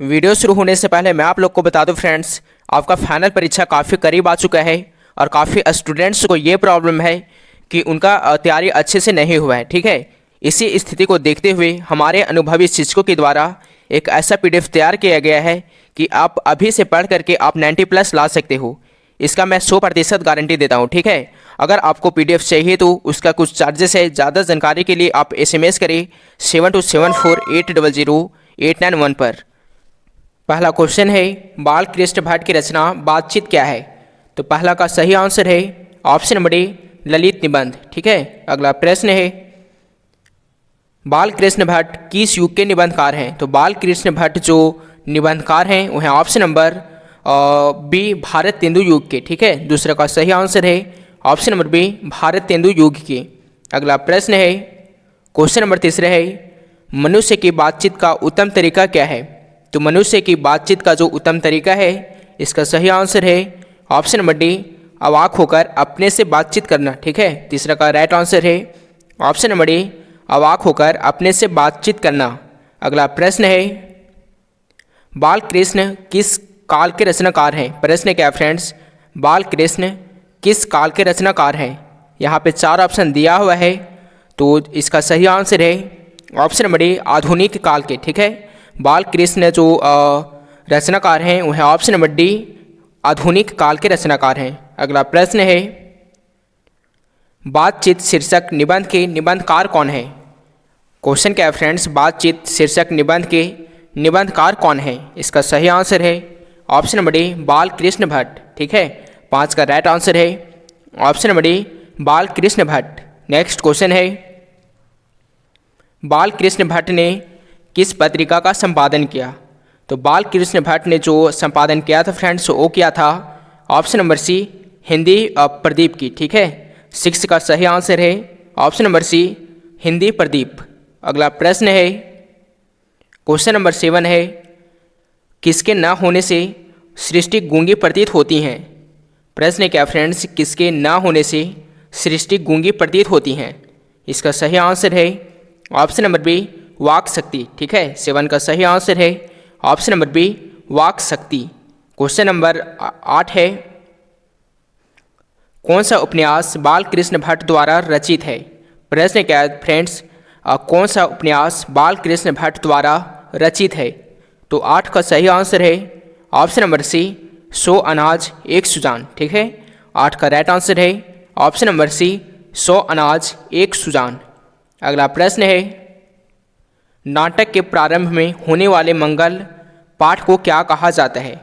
Video शुरू होने से पहले मैं आप लोग को बता दूं फ्रेंड्स, आपका फाइनल परीक्षा काफ़ी करीब आ चुका है और काफ़ी स्टूडेंट्स को ये प्रॉब्लम है कि उनका तैयारी अच्छे से नहीं हुआ है। ठीक है, इसी स्थिति को देखते हुए हमारे अनुभवी शिक्षकों के द्वारा एक ऐसा PDF तैयार किया गया है कि आप अभी से पढ़ करके आप 90+ ला सकते हो। इसका मैं 100% गारंटी देता हूँ। ठीक है, अगर आपको PDF चाहिए तो उसका कुछ चार्जेस है। ज़्यादा जानकारी के लिए आप SMS करें 7274800891 पर। पहला क्वेश्चन है, बाल कृष्ण भट्ट की रचना बातचीत क्या है? तो पहला का सही आंसर है ऑप्शन नंबर ए, ललित निबंध। ठीक है, अगला प्रश्न है, बाल कृष्ण भट्ट किस युग के निबंधकार हैं? तो बाल कृष्ण भट्ट जो निबंधकार हैं वह option number B, Bharatendu युग के। ठीक है, दूसरा का सही आंसर है option number B, Bharatendu युग के। अगला प्रश्न है, क्वेश्चन नंबर तीसरा है, मनुष्य की बातचीत का उत्तम तरीका क्या है? तो मनुष्य की बातचीत का जो उत्तम तरीका है, इसका सही आंसर है ऑप्शन नंबर डी, अवाक होकर अपने से बातचीत करना। ठीक है, तीसरा का राइट आंसर है ऑप्शन नंबर डी, अवाक होकर अपने से बातचीत करना। अगला प्रश्न है, बाल कृष्ण किस काल के रचनाकार हैं? प्रश्न क्या है फ्रेंड्स, बाल कृष्ण किस काल के रचनाकार हैं? यहाँ पे 4 ऑप्शन दिया हुआ है, तो इसका सही आंसर है ऑप्शन नंबर डी, आधुनिक काल के। ठीक है, बाल कृष्ण जो रचनाकार हैं वह ऑप्शन नंबर डी, आधुनिक काल के रचनाकार हैं। अगला प्रश्न है, बातचीत शीर्षक निबंध के निबंधकार कौन है? क्वेश्चन क्या है फ्रेंड्स, बातचीत शीर्षक निबंध के निबंधकार कौन है? इसका सही आंसर है ऑप्शन नंबर डी, बाल कृष्ण भट्ट। ठीक है, 5 का राइट आंसर है ऑप्शन नंबर डी, बाल कृष्ण भट्ट। नेक्स्ट क्वेश्चन है, बाल कृष्ण भट्ट ने किस पत्रिका का संपादन किया? तो बाल कृष्ण भट्ट ने जो संपादन किया था फ्रेंड्स वो किया था option number C, Hindi Pradeep की। ठीक है, 6 का सही आंसर है option number C, Hindi Pradeep. अगला प्रश्न है, क्वेश्चन नंबर 7 है, किसके न होने से सृष्टि गूंगी प्रतीत होती हैं? प्रश्न क्या फ्रेंड्स, किसके न होने से सृष्टि गूंगी प्रतीत होती हैं? इसका सही आंसर है ऑप्शन नंबर बी, वाक शक्ति। ठीक है, 7 का सही आंसर है ऑप्शन नंबर बी, वाक शक्ति। क्वेश्चन नंबर 8 है, कौन सा उपन्यास बाल कृष्ण भट्ट द्वारा रचित है? प्रश्न क्या है फ्रेंड्स, कौन सा उपन्यास बाल कृष्ण भट्ट द्वारा रचित है? तो 8 का सही आंसर है ऑप्शन नंबर सी, 100 अनाज एक सुजान। ठीक है, 8 का राइट आंसर है ऑप्शन नंबर सी, 100 अनाज एक सुजान। अगला प्रश्न है, नाटक के प्रारंभ में होने वाले मंगल पाठ को क्या कहा जाता है?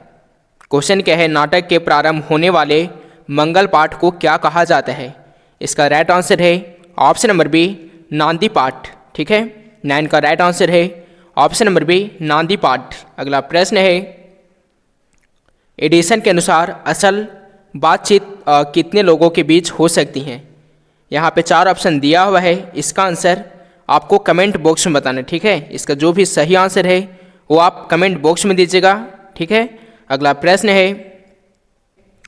क्वेश्चन क्या है, नाटक के प्रारंभ होने वाले मंगल पाठ को क्या कहा जाता है? इसका राइट आंसर है ऑप्शन नंबर बी, नांदी पाठ। ठीक है, 9 का राइट आंसर है ऑप्शन नंबर बी, नांदी पाठ। अगला प्रश्न है, एडिसन के अनुसार असल बातचीत कितने लोगों के बीच हो सकती हैं? यहाँ पे 4 ऑप्शन दिया हुआ है, इसका आंसर आपको कमेंट बॉक्स में बताना। ठीक है, इसका जो भी सही आंसर है वो आप कमेंट बॉक्स में दीजिएगा। ठीक है, अगला प्रश्न है,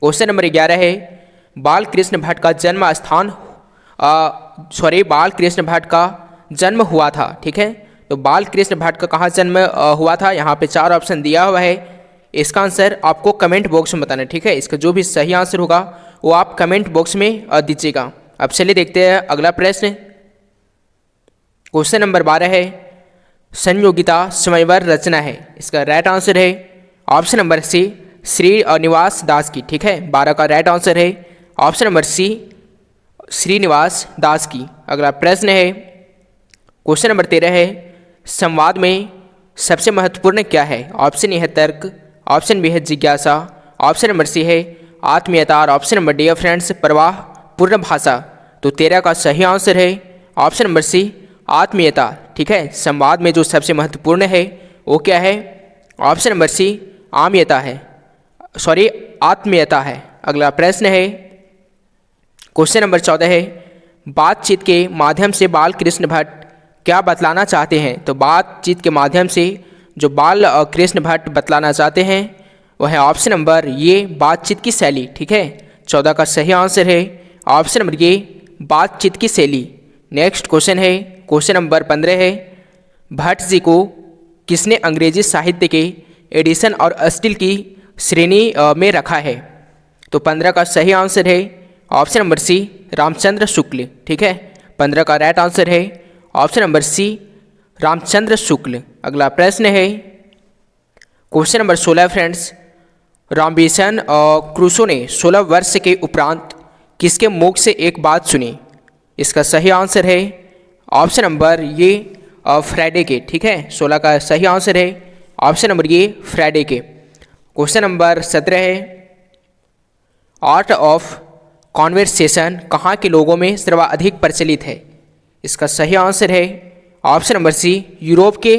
क्वेश्चन नंबर 11 है, बाल कृष्ण भट्ट का जन्म स्थान बाल कृष्ण भट्ट का जन्म हुआ था। ठीक है, तो बाल कृष्ण भट्ट का कहाँ जन्म हुआ था? यहाँ पे 4 ऑप्शन दिया हुआ है, इसका आंसर आपको कमेंट बॉक्स में बताना। ठीक है, इसका जो भी सही आंसर होगा वो आप कमेंट बॉक्स में दीजिएगा। अब चलिए देखते हैं अगला प्रश्न। क्वेश्चन नंबर 12 है, संयोगिता स्वयंवर रचना है। इसका राइट आंसर है ऑप्शन नंबर सी, श्रीनिवास दास की। ठीक है, 12 का राइट आंसर है ऑप्शन नंबर सी, श्रीनिवास दास की। अगला प्रश्न है, क्वेश्चन नंबर 13 है, संवाद में सबसे महत्वपूर्ण क्या है? ऑप्शन ए है तर्क, ऑप्शन बी है जिज्ञासा, ऑप्शन नंबर सी है आत्मीयता और ऑप्शन नंबर डी है फ्रेंड्स प्रवाह पूर्ण भाषा। तो 13 का सही आंसर है ऑप्शन नंबर सी, आत्मीयता। ठीक है, संवाद में जो सबसे महत्वपूर्ण है वो क्या है? ऑप्शन नंबर सी, आत्मीयता है। अगला प्रश्न है, क्वेश्चन नंबर 14 है, बातचीत के माध्यम से बाल कृष्ण भट्ट क्या बतलाना चाहते हैं? तो बातचीत के माध्यम से जो बाल कृष्ण भट्ट बतलाना चाहते हैं वह है ऑप्शन नंबर ये, बातचीत की शैली। ठीक है, 14 का सही आंसर है ऑप्शन नंबर ये, बातचीत की शैली। नेक्स्ट क्वेश्चन है, क्वेश्चन नंबर 15 है, भट्ट जी को किसने अंग्रेजी साहित्य के एडिसन और स्टील की श्रेणी में रखा है? तो 15 का सही आंसर है ऑप्शन नंबर सी, रामचंद्र शुक्ल। ठीक है, 15 का राइट आंसर है ऑप्शन नंबर सी, रामचंद्र शुक्ल। अगला प्रश्न है question number 16 friends. Robinson Crusoe ने 16 वर्ष के उपरांत किसके मुख से एक बात सुनी? इसका सही आंसर है ऑप्शन नंबर ये, फ्राइडे के। ठीक है, 16 का सही आंसर है ऑप्शन नंबर ये, फ्राइडे के। क्वेश्चन नंबर 17 है आर्ट ऑफ कॉन्वर्सेशन कहाँ के लोगों में सर्वाधिक प्रचलित है? इसका सही आंसर है ऑप्शन नंबर सी, यूरोप के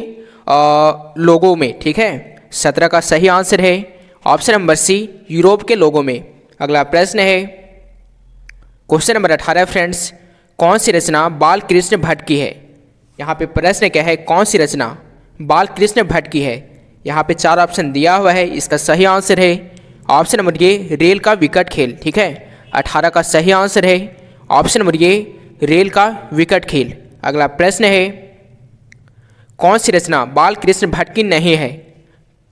लोगों में। ठीक है, 17 का सही आंसर है ऑप्शन नंबर सी, यूरोप के लोगों में। अगला प्रश्न है क्वेश्चन नंबर 18 फ्रेंड्स। कौन सी रचना बाल कृष्ण भट्ट की है? यहाँ पे प्रश्न क्या है, कौन सी रचना बाल कृष्ण भट्ट की है? यहाँ पे 4 ऑप्शन दिया हुआ है। इसका सही आंसर है ऑप्शन नंबर ये, रेल का विकट खेल। ठीक है, 18 का सही आंसर है ऑप्शन नंबर ये, रेल का विकट खेल। अगला प्रश्न है कौन सी रचना बाल कृष्ण भट्ट की नहीं है?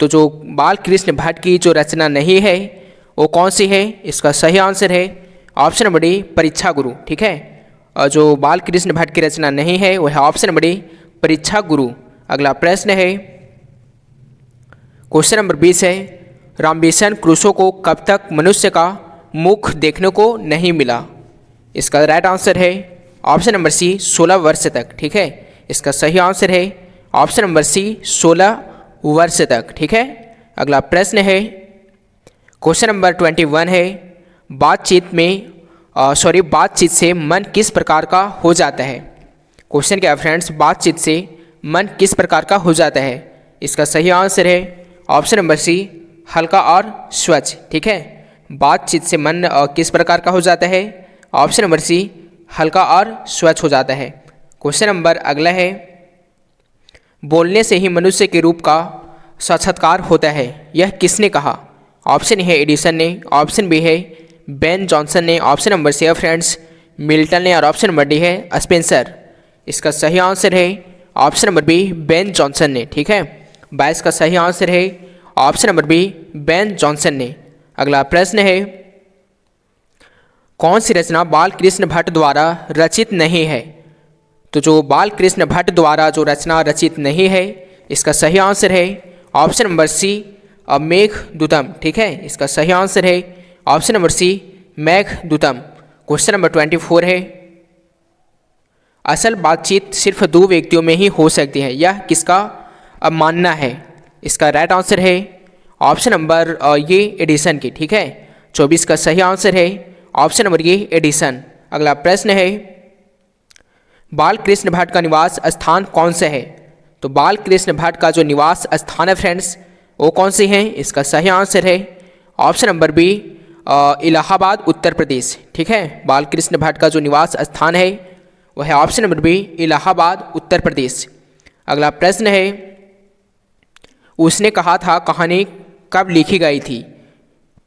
तो जो बाल कृष्ण भट्ट की जो रचना नहीं है वो कौन सी है? इसका सही आंसर है ऑप्शन नंबर डी, परीक्षा गुरु। ठीक है, और जो बाल कृष्ण भट्ट की रचना नहीं है वह है ऑप्शन नंबर डी, परीक्षा गुरु। अगला प्रश्न है क्वेश्चन नंबर 20 है रॉबिन्सन क्रूसो को कब तक मनुष्य का मुख देखने को नहीं मिला? इसका राइट आंसर है ऑप्शन नंबर सी, 16 वर्ष तक। ठीक है, इसका सही आंसर है ऑप्शन नंबर सी, 16 वर्ष तक। ठीक है, अगला प्रश्न है क्वेश्चन नंबर 21 है बातचीत से मन किस प्रकार का हो जाता है? क्वेश्चन क्या है फ्रेंड्स, बातचीत से मन किस प्रकार का हो जाता है? इसका सही आंसर है ऑप्शन नंबर सी, हल्का और स्वच्छ। ठीक है, बातचीत से मन किस प्रकार का हो जाता है? ऑप्शन नंबर सी, हल्का और स्वच्छ हो जाता है। क्वेश्चन नंबर अगला है बोलने से ही मनुष्य के रूप का साक्षात्कार होता है, यह किसने कहा? ऑप्शन है एडिसन ने, ऑप्शन बी है बेन जॉनसन ने, ऑप्शन नंबर सी है फ्रेंड्स मिल्टन ने और ऑप्शन नंबर डी है स्पेंसर। इसका सही आंसर है option number B, Ben Jonson ने। ठीक है, 22 का सही आंसर है option number B, Ben Jonson ने। अगला प्रश्न है कौन सी रचना बाल कृष्ण भट्ट द्वारा रचित नहीं है? तो जो बाल कृष्ण भट्ट द्वारा जो रचना रचित नहीं है इसका सही आंसर है ऑप्शन नंबर सी, मेघदूतम। ठीक है, इसका सही आंसर है option number C, Meghdootam. Question number 24 है असल बातचीत सिर्फ 2 व्यक्तियों में ही हो सकती है, यह किसका मानना है? इसका राइट आंसर है ऑप्शन नंबर ये, एडिसन की। ठीक है, 24 का सही आंसर है ऑप्शन नंबर ये, एडिसन। अगला प्रश्न है बाल कृष्ण भट्ट का निवास स्थान कौन सा है? तो बाल कृष्ण भट्ट का जो निवास स्थान है फ्रेंड्स वो कौन सी है? इसका सही आंसर है option number B, Allahabad Uttar Pradesh. ठीक है, बाल कृष्ण भट्ट का जो निवास स्थान है वह है option number B, Allahabad Uttar Pradesh. अगला प्रश्न है उसने कहा था कहानी कब लिखी गई थी?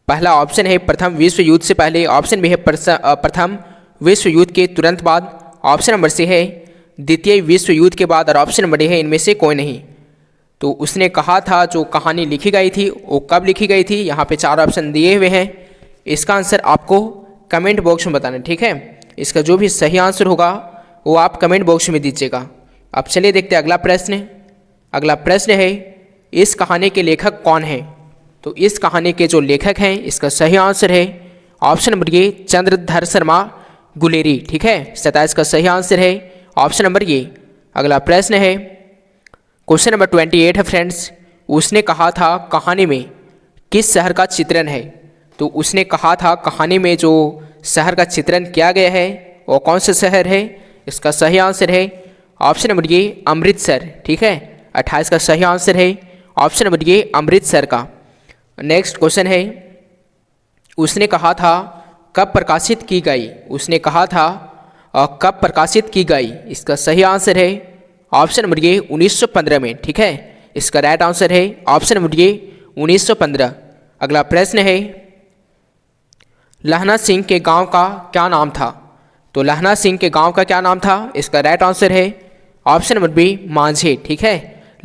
पहला ऑप्शन है प्रथम विश्व युद्ध से पहले, ऑप्शन बी है प्रथम विश्व युद्ध के तुरंत बाद, ऑप्शन नंबर सी है द्वितीय विश्व युद्ध के बाद और ऑप्शन नंबर डी है इनमें से कोई नहीं। तो उसने कहा था जो कहानी लिखी गई थी वो कब लिखी गई थी? यहाँ पे 4 ऑप्शन दिए हुए हैं, इसका आंसर आपको कमेंट बॉक्स में बताना। ठीक है, इसका जो भी सही आंसर होगा वो आप कमेंट बॉक्स में दीजिएगा। अब चलिए देखते हैं अगला प्रश्न। अगला प्रश्न है इस कहानी के लेखक कौन है? तो इस कहानी के जो लेखक हैं इसका सही आंसर है ऑप्शन नंबर ये, चंद्रधर शर्मा गुलेरी। ठीक है, 27 का सही आंसर है ऑप्शन नंबर ये। अगला प्रश्न है क्वेश्चन नंबर 28 है फ्रेंड्स उसने कहा था कहानी में किस शहर का चित्रण है? तो उसने कहा था कहानी में जो शहर का चित्रण किया गया है वो कौन सा शहर है? इसका सही आंसर है ऑप्शन नंबर ये, अमृतसर। ठीक है, 28 का सही आंसर है ऑप्शन नंबर ये, अमृतसर का। नेक्स्ट क्वेश्चन है उसने कहा था कब प्रकाशित की गई? उसने कहा था कब प्रकाशित की गई? इसका सही आंसर है ऑप्शन नंबर ये, 1915 में। ठीक है, इसका राइट आंसर है ऑप्शन नंबर ये, 1915। अगला प्रश्न है लहना सिंह के गांव का क्या नाम था? तो लहना सिंह के गांव का क्या नाम था? इसका राइट आंसर है ऑप्शन नंबर बी, मांझे। ठीक है,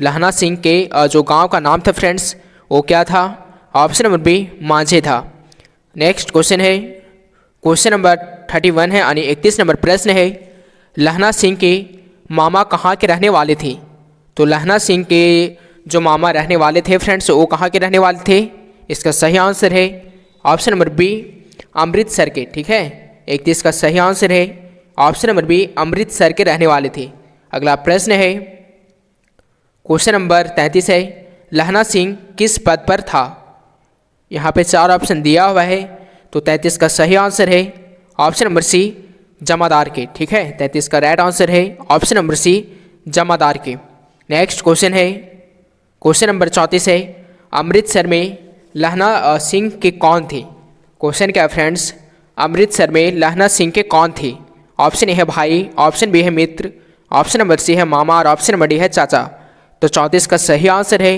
लहना सिंह के जो गांव का नाम था फ्रेंड्स वो क्या था? ऑप्शन नंबर बी मांझे था। नेक्स्ट क्वेश्चन है, क्वेश्चन नंबर 31 है यानी 31 नंबर प्रश्न है, लहना सिंह के मामा कहाँ के रहने वाले थे? तो लहना सिंह के जो मामा रहने वाले थे फ्रेंड्स, वो कहाँ के रहने वाले थे? इसका सही आंसर है ऑप्शन नंबर बी अमृतसर के। ठीक है, 31 का सही आंसर है ऑप्शन नंबर बी अमृतसर के रहने वाले थे। अगला प्रश्न है, क्वेश्चन नंबर 33 है, लहना सिंह किस पद पर था? यहाँ पे 4 ऑप्शन दिया हुआ है, तो 33 का सही आंसर है ऑप्शन नंबर सी जमादार के। ठीक है, 33 का राइट आंसर है ऑप्शन नंबर सी जमादार के। नेक्स्ट क्वेश्चन है, क्वेश्चन नंबर 34 है, अमृतसर में लहना सिंह के कौन थे? क्वेश्चन क्या है फ्रेंड्स, अमृतसर में लहना सिंह के कौन थे? ऑप्शन ए है भाई, ऑप्शन बी है मित्र, ऑप्शन नंबर सी है मामा और ऑप्शन नंबर डी है चाचा। तो 34 का सही आंसर है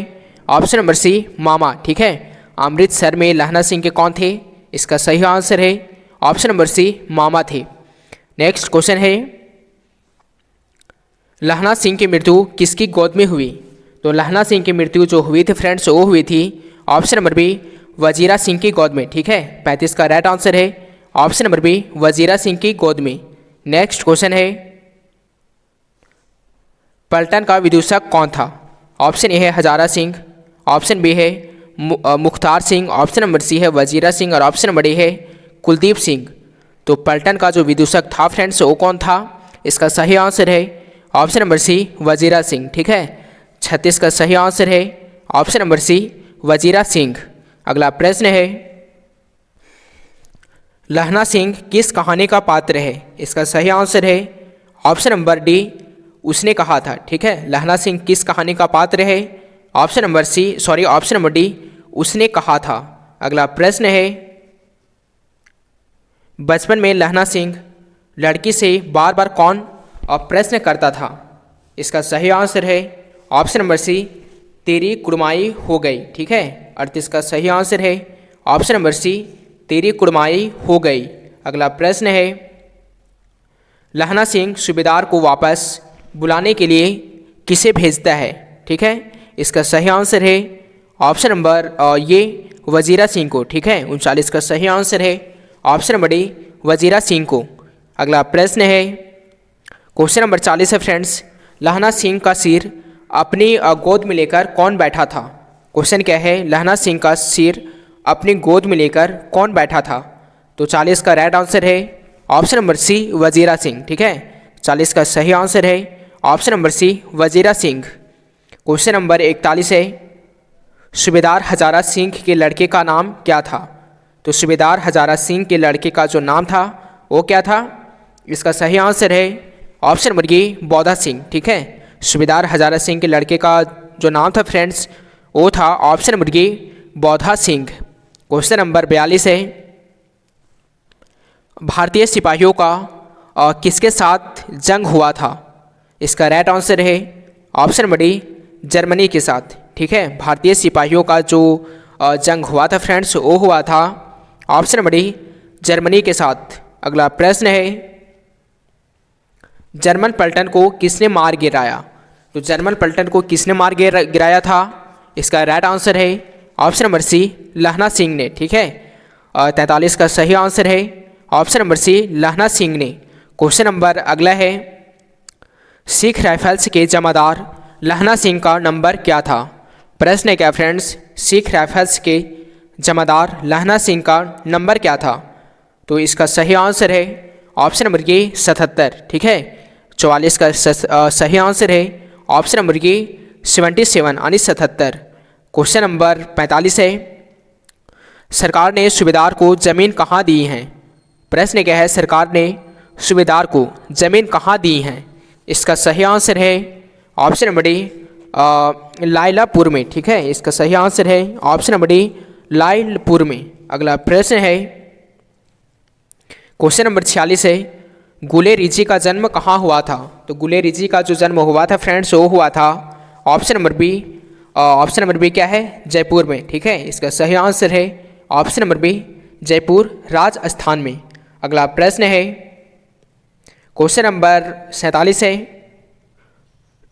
ऑप्शन नंबर सी मामा। ठीक है, अमृतसर में लहना सिंह के कौन थे? इसका सही आंसर है ऑप्शन नंबर सी मामा थे। नेक्स्ट क्वेश्चन है, लहना सिंह की मृत्यु किसकी गोद में हुई? तो लहना सिंह की मृत्यु जो हुई थी फ्रेंड्स, वो हुई थी option number B Wazira Singh की गोद में। ठीक है, 35 का राइट आंसर है option number B Wazira Singh की गोद में। नेक्स्ट क्वेश्चन है, पलटन का विदूषक कौन था? ऑप्शन ए है हजारा सिंह, ऑप्शन बी है Mukhtar Singh, option number C है वजीरा सिंह और ऑप्शन नंबर डी है कुलदीप सिंह। तो पलटन का जो विदूषक था फ्रेंड्स, वो कौन था? इसका सही आंसर है option number C Wazira Singh. ठीक है, 36 का सही आंसर है option number C Wazira Singh. अगला प्रश्न है, लहना सिंह किस कहानी का पात्र है? इसका सही आंसर है ऑप्शन नंबर डी उसने कहा था। ठीक है, लहना सिंह किस कहानी का पात्र है? ऑप्शन नंबर डी उसने कहा था। अगला प्रश्न है, बचपन में लहना सिंह लड़की से बार बार कौन प्रश्न करता था? इसका सही आंसर है ऑप्शन नंबर सी तेरी कुड़माई हो गई। ठीक है, 38 का सही आंसर है ऑप्शन नंबर सी तेरी कुड़माई हो गई। अगला प्रश्न है, लहना सिंह सूबेदार को वापस बुलाने के लिए किसे भेजता है? ठीक है, इसका सही आंसर है ऑप्शन नंबर ये वजीरा सिंह को। ठीक है, 39 का सही आंसर है option number D Wazira Singh को। अगला प्रश्न है, क्वेश्चन नंबर 40 है फ्रेंड्स, लहना सिंह का सिर अपनी गोद में लेकर कौन बैठा था? क्वेश्चन क्या है, लहना सिंह का सिर अपनी गोद में लेकर कौन बैठा था? तो 40 का राइट आंसर है option number C Wazira Singh. ठीक है, 40 का सही आंसर है option number C Wazira Singh. Question number 41 है, सूबेदार हजारा सिंह के लड़के का नाम क्या था? तो सूबेदार हजारा सिंह के लड़के का जो नाम था वो क्या था? इसका सही आंसर है option number A Baudha Singh. ठीक है, सूबेदार हजारा सिंह के लड़के का जो नाम था फ्रेंड्स, वो था option number A Baudha Singh. Question number 42 है, भारतीय सिपाहियों का किसके साथ जंग हुआ था? इसका राइट आंसर है ऑप्शन नंबर डी जर्मनी के साथ। ठीक है, भारतीय सिपाहियों का जो जंग हुआ था फ्रेंड्स, वो हुआ था ऑप्शन नंबर डी जर्मनी के साथ। अगला प्रश्न है, जर्मन पलटन को किसने मार गिराया? तो जर्मन पलटन को किसने मार गिराया था? इसका राइट आंसर है ऑप्शन नंबर सी लहना सिंह ने। ठीक है, 43 का सही आंसर है ऑप्शन नंबर सी लहना सिंह ने। क्वेश्चन नंबर अगला है, सिख राइफल्स के जमादार लहना सिंह का नंबर क्या था? प्रश्न है क्या फ्रेंड्स, सिख राइफल्स के जमादार लहना सिंह का नंबर क्या था? तो इसका सही आंसर है ऑप्शन नंबर ए 77। ठीक है, 44 का सही आंसर है ऑप्शन नंबर ए 77 यानी 77। क्वेश्चन नंबर 45 है, सरकार ने सूबेदार को ज़मीन कहाँ दी है? प्रश्न क्या है, सरकार ने सूबेदार को ज़मीन कहाँ दी है? इसका सही आंसर है ऑप्शन नंबर डी लायलापुर में। ठीक है, इसका सही आंसर है ऑप्शन नंबर डी लायलपुर में। अगला प्रश्न है, क्वेश्चन नंबर 46 है, गुले रिजी का जन्म कहाँ हुआ था? तो गुले रिजी का जो जन्म हुआ था फ्रेंड्स, वो हुआ था ऑप्शन नंबर बी क्या है, जयपुर में। ठीक है, इसका सही आंसर है option number B Jaipur Rajasthan में। अगला प्रश्न है, क्वेश्चन नंबर 47 है,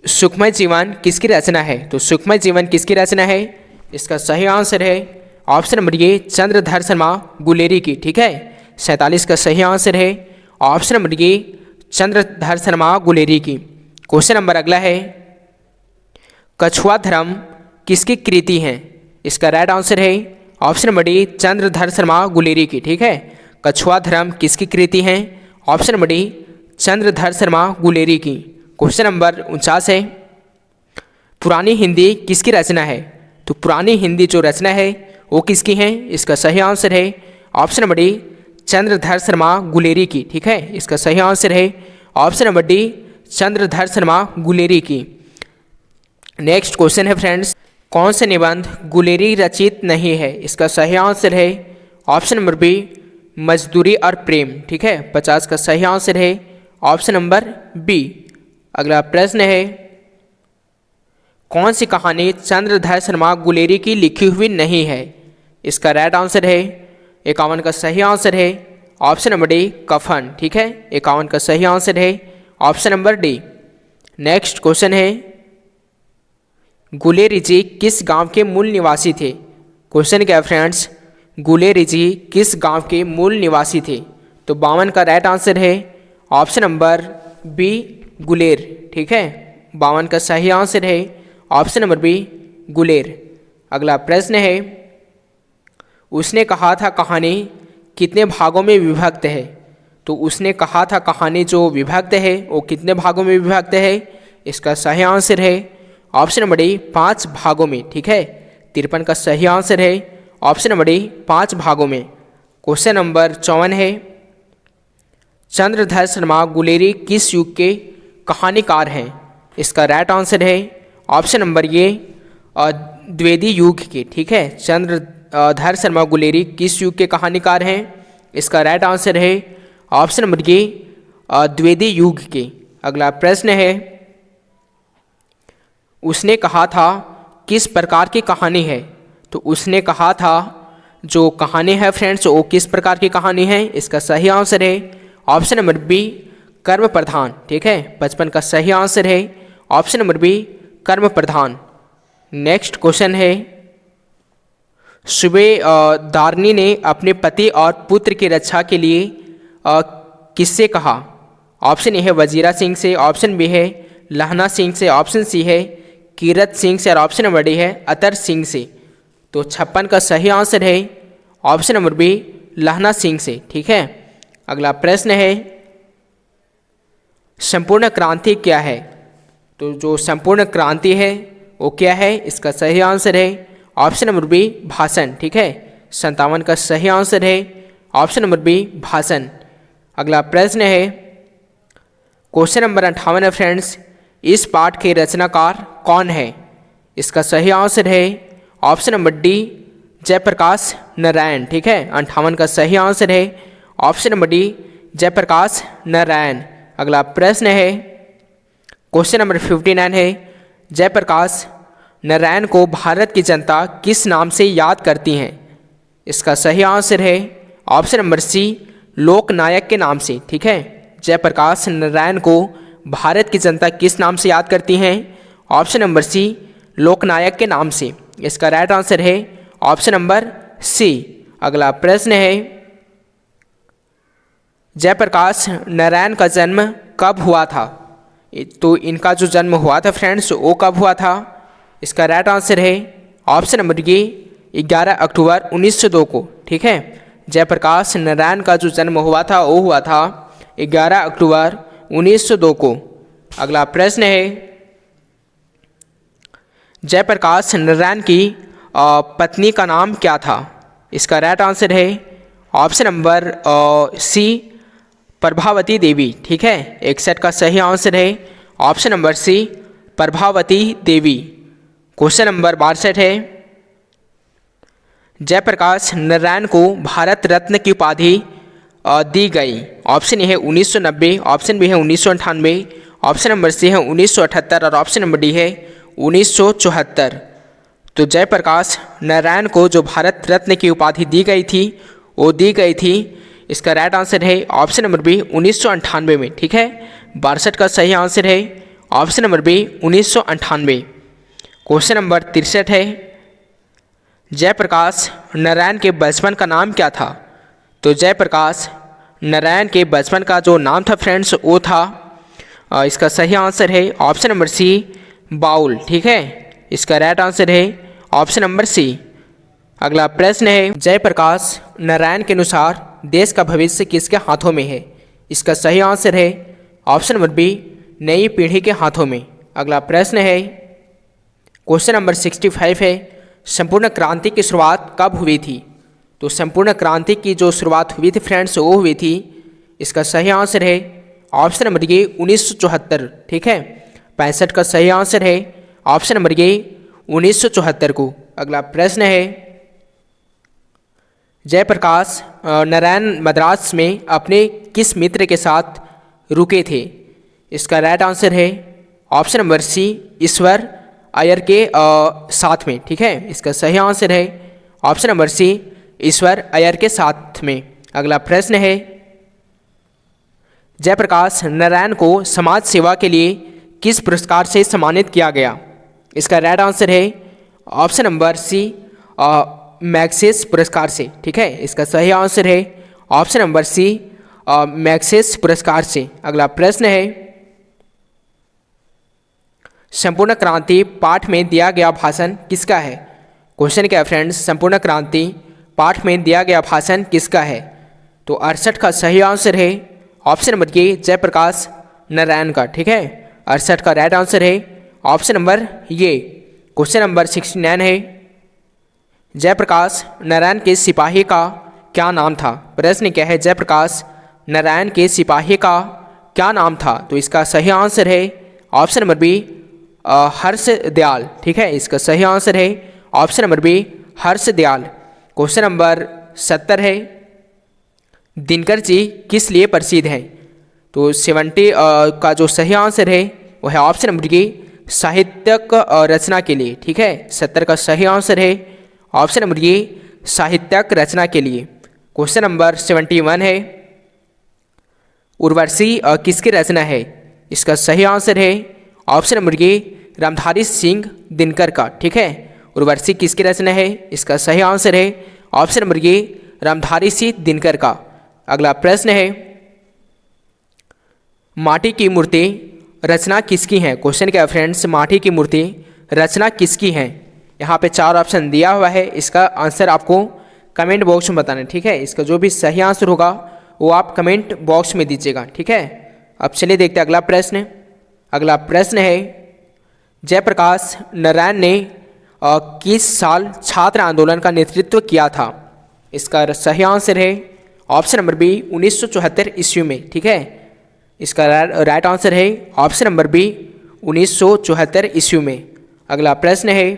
सुखमय जीवन किसकी रचना है? तो सुखमय जीवन किसकी रचना है? इसका सही आंसर है option number A Chandradhar Sharma Guleri की। ठीक है, 47 का सही आंसर है option number A Chandradhar Sharma Guleri की। क्वेश्चन नंबर अगला है, कछुआ धर्म किसकी कृति है? इसका राइट आंसर है option number D Chandradhar Sharma Guleri की। ठीक है, कछुआ धर्म किसकी कृति है? Option number D Chandradhar Sharma Guleri की। क्वेश्चन नंबर 49 है, पुरानी हिंदी किसकी रचना है? तो पुरानी हिंदी जो रचना है वो किसकी है? इसका सही आंसर है option number D Chandradhar Sharma Guleri की। ठीक है, इसका सही आंसर है option number D Chandradhar Sharma Guleri की। नेक्स्ट क्वेश्चन है फ्रेंड्स, कौन से निबंध गुलेरी रचित नहीं है? इसका सही आंसर है ऑप्शन नंबर बी मजदूरी और प्रेम। ठीक है, 50 का सही आंसर है ऑप्शन नंबर बी। अगला प्रश्न है, कौन सी कहानी चंद्रधर शर्मा गुलेरी की लिखी हुई नहीं है? इसका राइट आंसर है 51 का सही आंसर है ऑप्शन नंबर डी कफन। ठीक है, 51 का सही आंसर है option number D. Next question है, गुलेरी जी किस गांव के मूल निवासी थे? क्वेश्चन क्या है फ्रेंड्स, गुलेरी जी किस गांव के मूल निवासी थे? तो 52 का राइट आंसर है ऑप्शन नंबर बी गुलेर। ठीक है, 52 का सही आंसर है ऑप्शन नंबर बी गुलेर। अगला प्रश्न है, उसने कहा था कहानी कितने भागों में विभक्त है? तो उसने कहा था कहानी जो विभक्त है वो कितने भागों में विभक्त है? इसका सही आंसर है ऑप्शन नंबर डी 5 भागों में। ठीक है, 53 का सही आंसर है ऑप्शन नंबर डी 5 भागों में। क्वेश्चन नंबर 54 है, चंद्रधर शर्मा गुलेरी किस युग के कहानीकार हैं? इसका राइट आंसर है ऑप्शन नंबर ए द्विवेदी युग के। ठीक है, चंद्रधर शर्मा गुलेरी किस युग के कहानीकार हैं? इसका राइट आंसर है ऑप्शन नंबर ए द्विवेदी युग के। अगला प्रश्न है, उसने कहा था किस प्रकार की कहानी है? तो उसने कहा था जो कहानी है फ्रेंड्स वो किस प्रकार की कहानी है? इसका सही आंसर है ऑप्शन नंबर बी कर्म प्रधान। ठीक है, 55 का सही आंसर है ऑप्शन नंबर बी कर्म प्रधान। नेक्स्ट क्वेश्चन है, सुबेदारनी ने अपने पति और पुत्र की रक्षा के लिए किससे कहा? ऑप्शन ए है वजीरा सिंह से, ऑप्शन बी है लहना सिंह से, ऑप्शन सी है कीरत सिंह से और ऑप्शन नंबर डी है अतर सिंह से। तो 56 का सही आंसर है ऑप्शन नंबर बी लहना सिंह से। ठीक है, अगला प्रश्न है, संपूर्ण क्रांति क्या है? तो जो संपूर्ण क्रांति है वो क्या है? इसका सही आंसर है ऑप्शन नंबर बी भाषण। ठीक है, 57 का सही आंसर है ऑप्शन नंबर बी भाषण। अगला प्रश्न है, क्वेश्चन नंबर 58 है फ्रेंड्स, इस पाठ के रचनाकार कौन है? इसका सही आंसर है option number D Jayaprakash Narayan. ठीक है, 58 का सही आंसर है option number D Jayaprakash Narayan. अगला प्रश्न है, क्वेश्चन नंबर 59 है, जयप्रकाश नारायण को भारत की जनता किस नाम से याद करती है? इसका सही आंसर है ऑप्शन नंबर सी लोकनायक के नाम से। ठीक है, जयप्रकाश नारायण को भारत की जनता किस नाम से याद करती हैं? ऑप्शन नंबर सी लोकनायक के नाम से। इसका राइट आंसर है ऑप्शन नंबर सी। अगला प्रश्न है, जयप्रकाश नारायण का जन्म कब हुआ था? तो इनका जो जन्म हुआ था फ्रेंड्स वो कब हुआ था? इसका राइट आंसर है ऑप्शन नंबर ए 11 अक्टूबर 1902 को। ठीक है, जयप्रकाश नारायण का जो जन्म हुआ था वो हुआ था 11 अक्टूबर 1902 को। अगला प्रश्न है, जयप्रकाश नारायण की पत्नी का नाम क्या था? इसका राइट आंसर है ऑप्शन नंबर सी प्रभावती देवी। ठीक है, 61 का सही आंसर है ऑप्शन नंबर सी प्रभावती देवी। क्वेश्चन नंबर 62 है, जयप्रकाश नारायण को भारत रत्न की उपाधि दी गई। ऑप्शन ए है 1990, ऑप्शन बी है 1998, ऑप्शन नंबर सी है 1978 और ऑप्शन नंबर डी है 1974। तो जयप्रकाश नारायण को जो भारत रत्न की उपाधि दी गई थी वो दी गई थी, इसका राइट आंसर है ऑप्शन नंबर बी 1998 में। ठीक है, 62 का सही आंसर है option number B 1998। Question number 63 है, जयप्रकाश नारायण के बचपन का नाम क्या था? तो जयप्रकाश नारायण के बचपन का जो नाम था फ्रेंड्स वो था इसका सही आंसर है ऑप्शन नंबर सी, बाउल। ठीक है, इसका राइट आंसर है ऑप्शन नंबर सी। अगला प्रश्न है, जयप्रकाश नारायण के अनुसार देश का भविष्य किसके हाथों में है? इसका सही आंसर है ऑप्शन नंबर बी, नई पीढ़ी के हाथों में। अगला प्रश्न है, क्वेश्चन नंबर 65 है, संपूर्ण क्रांति की शुरुआत कब हुई थी? तो संपूर्ण क्रांति की जो शुरुआत हुई थी फ्रेंड्स वो हुई थी, इसका सही आंसर है ऑप्शन नंबर ये 1974। ठीक है, 65 का सही आंसर है ऑप्शन नंबर ये 1974 को। अगला प्रश्न है, जयप्रकाश नारायण मद्रास में अपने किस मित्र के साथ रुके थे? इसका राइट आंसर है ऑप्शन नंबर सी, ईश्वर अय्यर के साथ में। ठीक है, इसका सही आंसर है ऑप्शन नंबर सी, ईश्वर अय्यर के साथ में। अगला प्रश्न है, जयप्रकाश नारायण को समाज सेवा के लिए किस पुरस्कार से सम्मानित किया गया? इसका राइट आंसर है ऑप्शन नंबर सी, मैग्सेस पुरस्कार से। ठीक है, इसका सही आंसर है ऑप्शन नंबर सी, मैग्सेस पुरस्कार से। अगला प्रश्न है, संपूर्ण क्रांति पाठ में दिया गया भाषण किसका है? क्वेश्चन क्या है फ्रेंड्स, संपूर्ण क्रांति पाठ में दिया गया भाषण किसका है? तो 68 का सही आंसर है option number A, Jayaprakash Narayan का। ठीक है, 68 का राइट आंसर है ऑप्शन नंबर ये। क्वेश्चन नंबर 69 है, जयप्रकाश नारायण के सिपाही का क्या नाम था? प्रश्न क्या है, जयप्रकाश नारायण के सिपाही का क्या नाम था? तो इसका सही आंसर है ऑप्शन नंबर बी, हर्ष दयाल। ठीक है, इसका सही आंसर है ऑप्शन नंबर बी, हर्ष दयाल। क्वेश्चन नंबर 70 है, दिनकर जी किस लिए प्रसिद्ध हैं? तो 70 का जो सही आंसर है वो है ऑप्शन नंबर बी, साहित्यक रचना के लिए। ठीक है, 70 का सही आंसर है ऑप्शन नंबर ए, साहित्यक रचना के लिए। क्वेश्चन नंबर 71 है, उर्वशी किसकी रचना है? इसका सही आंसर है ऑप्शन नंबर ए, रामधारी सिंह दिनकर का। ठीक है, उर्वशी किसकी रचना है? इसका सही आंसर है ऑप्शन नंबर ए, रामधारी सिंह दिनकर का। अगला प्रश्न है, माटी की मूर्ति रचना किसकी है? क्वेश्चन क्या है फ्रेंड्स, माटी की मूर्ति रचना किसकी है? यहाँ पे 4 ऑप्शन दिया हुआ है, इसका आंसर आपको कमेंट बॉक्स में बताना है। ठीक है, इसका जो भी सही आंसर होगा वो आप कमेंट बॉक्स में दीजिएगा। ठीक है, अब चलिए देखते हैं अगला प्रश्न। अगला प्रश्न है, जयप्रकाश नारायण ने किस साल छात्र आंदोलन का नेतृत्व किया था? इसका सही आंसर है ऑप्शन नंबर बी, 1974 ईस्वी में। ठीक है, इसका राइट आंसर है ऑप्शन नंबर बी, 1974 ईस्वी में। अगला प्रश्न है,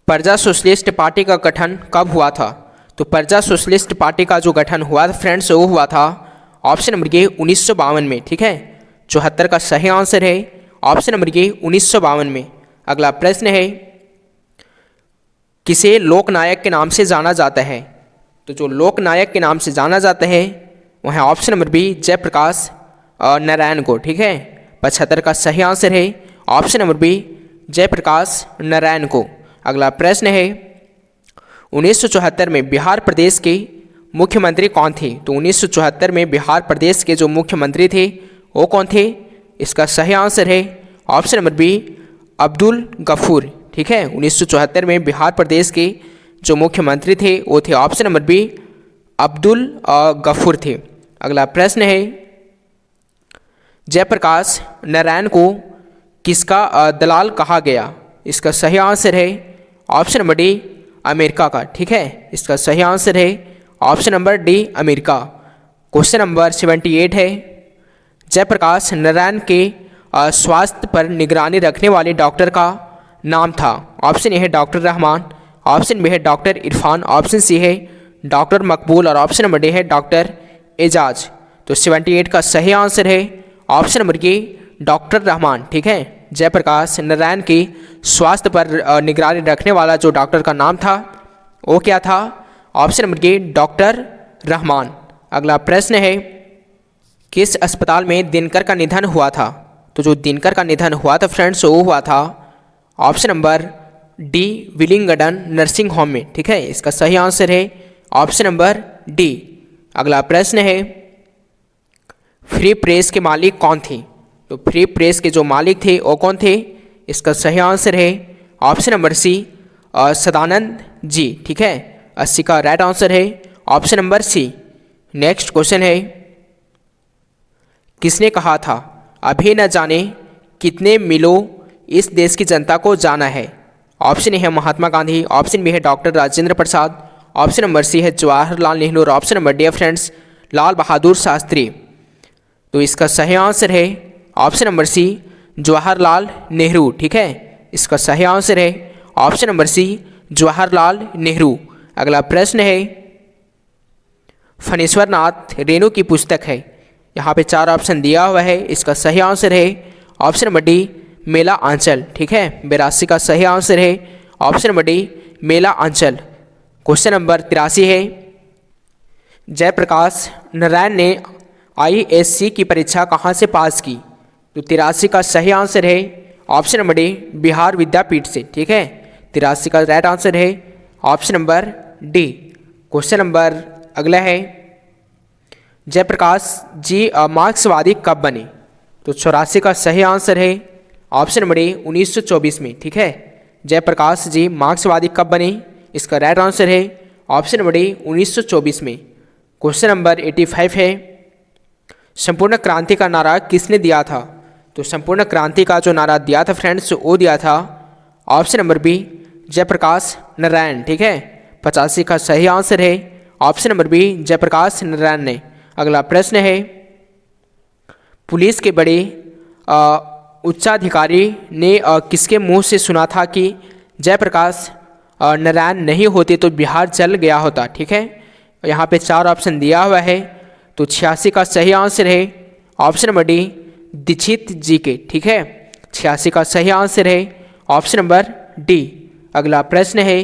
प्रजा सोशलिस्ट पार्टी का गठन कब हुआ था? तो प्रजा सोशलिस्ट पार्टी का जो गठन हुआ था फ्रेंड्स वो हुआ था ऑप्शन नंबर ए, 1952 में। ठीक है, 74 का सही आंसर है ऑप्शन नंबर ए, 1952 में। अगला प्रश्न है, किसे लोकनायक के नाम से जाना जाता है? तो जो लोकनायक के नाम से जाना जाता है वह है option number B, Jayaprakash Narayan को। ठीक है, 75 का सही आंसर है option number B, Jayaprakash Narayan को। अगला प्रश्न है, 1974 में बिहार प्रदेश के मुख्यमंत्री कौन थे? तो 1974 में बिहार प्रदेश के जो मुख्यमंत्री थे वो कौन थे? इसका सही आंसर है option number B, Abdul Ghafoor. ठीक है, 1974 में बिहार प्रदेश के जो मुख्यमंत्री थे वो थे option number B, Abdul Ghafoor थे। अगला प्रश्न है, जयप्रकाश नारायण को किसका दलाल कहा गया? इसका सही आंसर है ऑप्शन नंबर डी, अमेरिका का। ठीक है, इसका सही आंसर है option number D, America. Question number 78 है, जयप्रकाश नारायण के स्वास्थ्य पर निगरानी रखने वाले डॉक्टर का नाम था? ऑप्शन ए है डॉक्टर रहमान, ऑप्शन बी है डॉक्टर इरफान, ऑप्शन सी है डॉक्टर मकबूल और ऑप्शन नंबर डी है डॉक्टर एजाज। तो 78 का सही आंसर है ऑप्शन नंबर ए, डॉक्टर रहमान। ठीक है, जयप्रकाश नारायण के स्वास्थ्य पर निगरानी रखने वाला जो डॉक्टर का नाम था वो क्या था? ऑप्शन नंबर ए, डॉक्टर रहमान। अगला प्रश्न है, किस अस्पताल में दिनकर का निधन हुआ था? तो जो दिनकर का निधन हुआ था फ्रेंड्स वो हुआ था option number D Willingdon nursing home में, ठीक है। इसका सही आंसर है ऑप्शन नंबर डी। अगला प्रश्न है, फ्री प्रेस के मालिक कौन थे? तो फ्री प्रेस के जो मालिक थे वो कौन थे? इसका सही आंसर है option number C, Sadanand ji, ठीक है। 80 का राइट आंसर है option number C. Next question है, किसने कहा था अभी न जाने कितने मीलों इस देश की जनता को जाना है? ऑप्शन ए है महात्मा गांधी, ऑप्शन बी है doctor Rajendra Prasad, option number C है जवाहरलाल नेहरू और ऑप्शन नंबर डी है फ्रेंड्स लाल बहादुर शास्त्री। तो इसका सही आंसर है option number C, Jawaharlal Nehru, ठीक है। इसका सही आंसर है option number C, Jawaharlal Nehru. अगला प्रश्न है, फणीश्वर नाथ रेणु की पुस्तक है, यहाँ पे 4 ऑप्शन दिया हुआ है। इसका सही आंसर है ऑप्शन नंबर डी, मेला आंचल, ठीक है। 82 का सही आंसर है ऑप्शन नंबर डी, मेला आंचल। क्वेश्चन नंबर 83 है, जयप्रकाश नारायण ने IASC की परीक्षा कहाँ से पास की? तो 83 का सही आंसर है ऑप्शन नंबर डी, बिहार विद्यापीठ से, ठीक है। 83 का राइट आंसर है option number D. Question number अगला है, जयप्रकाश जी मार्क्सवादी कब बने? तो 84 का सही आंसर है ऑप्शन नंबर ए, 1924 में, ठीक है। जयप्रकाश जी मार्क्सवादी कब बने? इसका राइट आंसर है ऑप्शन नंबर ए, 1924 में। क्वेश्चन नंबर 85 है, संपूर्ण क्रांति का नारा किसने दिया था? तो संपूर्ण क्रांति का जो नारा दिया था फ्रेंड्स वो दिया था option number B, Jayaprakash Narayan, ठीक है। 85 का सही आंसर है option number B, Jayaprakash Narayan ने। अगला प्रश्न है, पुलिस के बड़े उच्चाधिकारी ने किसके मुंह से सुना था कि जयप्रकाश नारायण नहीं होते तो बिहार जल गया होता, ठीक है। यहाँ पे 4 ऑप्शन दिया हुआ है। तो 86 का सही आंसर है ऑप्शन नंबर डी, दीक्षित जी के, ठीक है। 86 का सही आंसर है ऑप्शन नंबर डी। अगला प्रश्न है,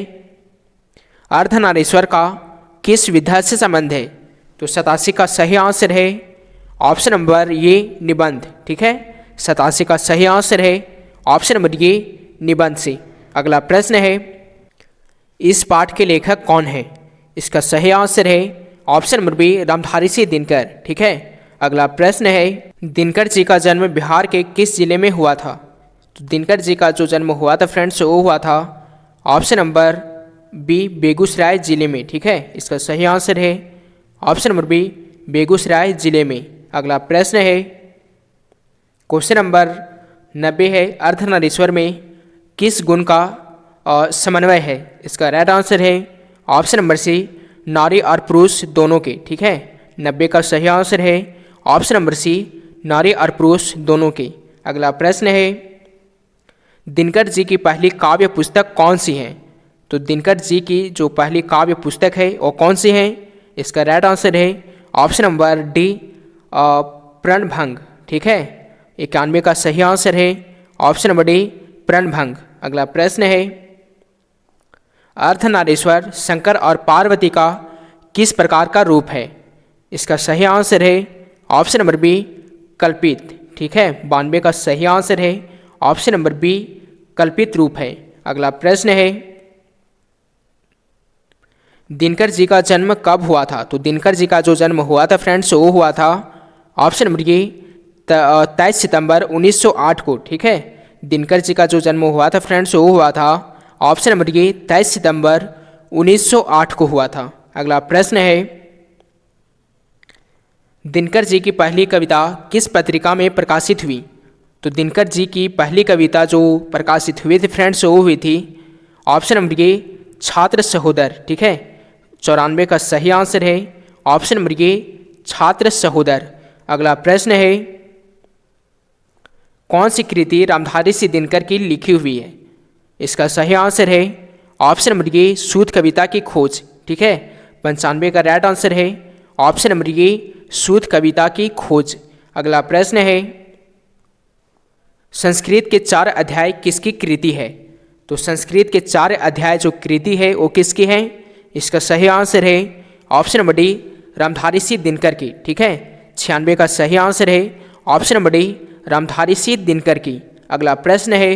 अर्धनारीश्वर का किस विधा से संबंध है? तो 87 का सही आंसर है ऑप्शन नंबर ये, निबंध, ठीक है। 87 का सही आंसर है ऑप्शन नंबर ये, निबंध से। अगला प्रश्न है, इस पाठ के लेखक कौन है? इसका सही आंसर है option number B, Ramdhari Singh Dinkar, ठीक है। अगला प्रश्न है, दिनकर जी का जन्म बिहार के किस जिले में हुआ था? तो दिनकर जी का जो जन्म हुआ था फ्रेंड्स वो हुआ था ऑप्शन नंबर बी, बेगूसराय जिले में, ठीक है। इसका सही आंसर है ऑप्शन नंबर बी, बेगूसराय जिले में। अगला प्रश्न है, क्वेश्चन नंबर 90 है, अर्धनारीश्वर में किस गुण का समन्वय है? इसका राइट आंसर है ऑप्शन नंबर सी, नारी और पुरुष दोनों के, ठीक है। 90 का सही आंसर है ऑप्शन नंबर सी, नारी और पुरुष दोनों के। अगला प्रश्न है, दिनकर जी की पहली काव्य पुस्तक कौन सी है? तो दिनकर जी की जो पहली काव्य पुस्तक है वो कौन सी है? इसका राइट आंसर है ऑप्शन नंबर डी, प्रणभंग, ठीक है। 91 का सही आंसर है ऑप्शन नंबर डी, प्रणभंग। अगला प्रश्न है, अर्धनारीश्वर शंकर और पार्वती का किस प्रकार का रूप है? इसका सही आंसर है ऑप्शन नंबर बी, कल्पित, ठीक है। 92 का सही आंसर है ऑप्शन नंबर बी, कल्पित रूप है। अगला प्रश्न है, दिनकर जी का जन्म कब हुआ था? तो दिनकर जी का जो जन्म हुआ था फ्रेंड्स वो हुआ था ऑप्शन नंबर ए, 23 सितंबर 1908 को, ठीक है। दिनकर जी का जो जन्म हुआ था फ्रेंड्स वो हुआ था ऑप्शन नंबर ए, 23 सितंबर 1908 को हुआ था। अगला प्रश्न है, दिनकर जी की पहली कविता किस पत्रिका में प्रकाशित हुई? तो दिनकर जी की पहली कविता जो प्रकाशित हुई थी फ्रेंड्स वो हुई थी ऑप्शन नंबर ए, छात्र सहोदर, ठीक है। 94 का सही आंसर है ऑप्शन नंबर ए, छात्र सहोदर। अगला प्रश्न है, कौन सी कृति रामधारी सिंह दिनकर की लिखी हुई है? इसका सही आंसर है ऑप्शन नंबर ए, शुद्ध कविता की खोज, ठीक है। 95 का राइट आंसर है ऑप्शन नंबर ए, शुद्ध कविता की खोज। अगला प्रश्न है, संस्कृत के 4 अध्याय किसकी कृति है? तो संस्कृत के 4 अध्याय जो कृति है वो किसकी है? इसका सही आंसर है option number D, Ramdhari Singh Dinkar की, ठीक है। 96 का सही आंसर है option number D, Ramdhari Singh Dinkar की। अगला प्रश्न है,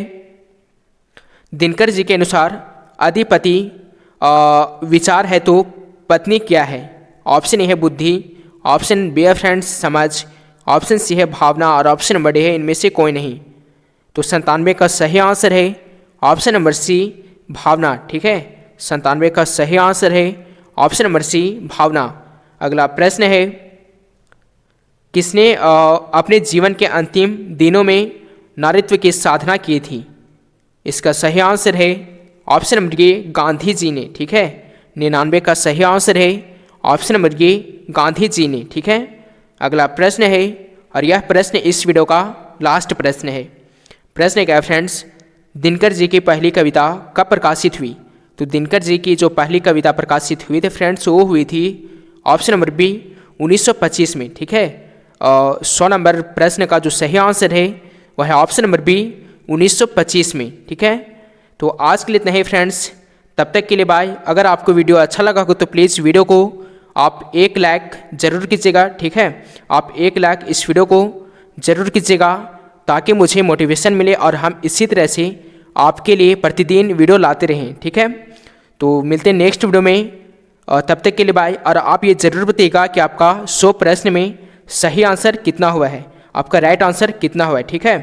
दिनकर जी के अनुसार अधिपति विचार है तो पत्नी क्या है? ऑप्शन ए है बुद्धि, ऑप्शन बी है फ्रेंड्स समझ, ऑप्शन सी है भावना और ऑप्शन नंबर डी है इनमें से कोई नहीं। तो 97 का सही आंसर है ऑप्शन नंबर सी भावना। ठीक है, 97 का सही आंसर है ऑप्शन नंबर सी भावना। अगला प्रश्न है, किसने अपने जीवन के अंतिम दिनों में नारीत्व की साधना की थी? इसका सही आंसर है ऑप्शन नंबर ए गांधी जी ने। ठीक है, 99 का सही आंसर है ऑप्शन नंबर ए गांधी जी ने। ठीक है, अगला प्रश्न है और यह प्रश्न इस वीडियो का लास्ट प्रश्न है। प्रश्न क्या है फ्रेंड्स, दिनकर जी की पहली कविता कब प्रकाशित हुई? तो दिनकर जी की जो पहली कविता प्रकाशित हुई थी फ्रेंड्स वो हुई थी ऑप्शन नंबर बी 1925 में। ठीक है, 100 नंबर प्रश्न का जो सही आंसर है वह है ऑप्शन नंबर बी 1925 में। ठीक है, तो आज के लिए इतना ही फ्रेंड्स, तब तक के लिए बाय। अगर आपको वीडियो अच्छा लगा हो तो प्लीज़ वीडियो को आप 1 लाइक ज़रूर कीजिएगा। ठीक है, आप 1 लाइक इस वीडियो को ज़रूर कीजिएगा ताकि मुझे मोटिवेशन मिले और हम इसी तरह से आपके लिए प्रतिदिन वीडियो लाते रहें। ठीक है, तो मिलते हैं नेक्स्ट वीडियो में, तब तक के लिए बाय। और आप ये ज़रूर बताइएगा कि आपका 100 प्रश्न में सही आंसर कितना हुआ है, आपका राइट आंसर कितना हुआ है। ठीक है,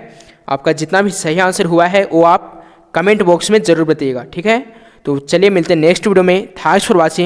आपका जितना भी सही आंसर हुआ है वो आप कमेंट बॉक्स में ज़रूर बताइएगा। ठीक है, तो चलिए मिलते हैं नेक्स्ट वीडियो में। Thanks for watching.